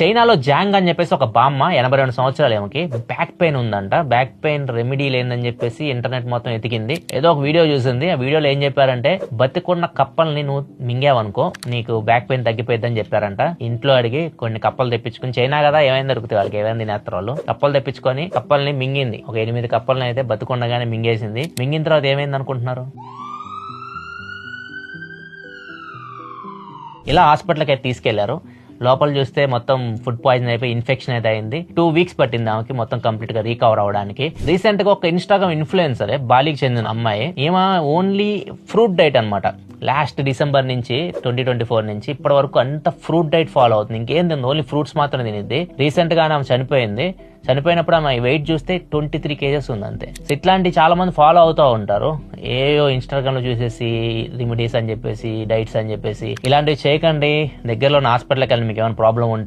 చైనాలో జాంగ్ అని చెప్పేసి ఒక బామ్మ 82 సంవత్సరాలు ఏమకి బ్యాక్ పెయిన్ ఉందంట. బ్యాక్ పెయిన్ రెమెడీ లేదని చెప్పేసి ఇంటర్నెట్ మొత్తం ఎతికింది. ఏదో ఒక వీడియో చూసింది. ఆ వీడియోలో ఏం చెప్పారంటే, బతికున్న కప్పల్ని నువ్వు మింగావనుకో నీకు బ్యాక్ పెయిన్ తగ్గిపోయిందని చెప్పారంట. ఇంట్లో అడిగి కొన్ని కప్పలు తెప్పించుకుని, చైనా కదా ఏమైనా దొరుకుతాయి వాళ్ళకి, ఏమైనా తినేస్తారు వాళ్ళు. కప్పలు తెప్పించుకొని కప్పల్ని మింగింది. ఒక 8 కప్పల్ని అయితే బతికుండగానే మింగేసింది. మింగిన తర్వాత ఏమైంది అనుకుంటున్నారు? ఇలా హాస్పిటల్కి అయితే తీసుకెళ్లారు. లోపల చూస్తే మొత్తం ఫుడ్ పాయిజన్ అయిపోయి ఇన్ఫెక్షన్ అయితే అయింది. 2 వీక్స్ పట్టింది ఆమెకి మొత్తం కంప్లీట్ గా రీకవర్ అవడానికి. రీసెంట్ గా ఒక ఇన్స్టాగ్రామ్ ఇన్ఫ్లుయెన్సర్ బాలికి చెందిన అమ్మాయి, ఈమె ఓన్లీ ఫ్రూట్ డైట్ అనమాట. లాస్ట్ డిసెంబర్ నుంచి 2024 నుంచి ఇప్పటి వరకు అంత ఫ్రూట్ డైట్ ఫాలో అవుతుంది. ఇంకేం తింది, ఓన్లీ ఫ్రూట్స్ మాత్రం తినిద్ది. రీసెంట్ గా ఆమె చనిపోయింది. చనిపోయినప్పుడు ఆమె వెయిట్ చూస్తే 23 kgs ఉంది అంతే. ఇట్లాంటి చాలా మంది ఫాలో అవుతూ ఉంటారు. ఏయో ఇన్స్టాగ్రామ్ లో చూసేసి రెమెడీస్ అని చెప్పేసి, డైట్స్ అని చెప్పేసి ఇలాంటివి చేయకండి. దగ్గరలో హాస్పిటల్కి వెళ్ళి మీకు ఏమైనా ప్రాబ్లం ఉంటే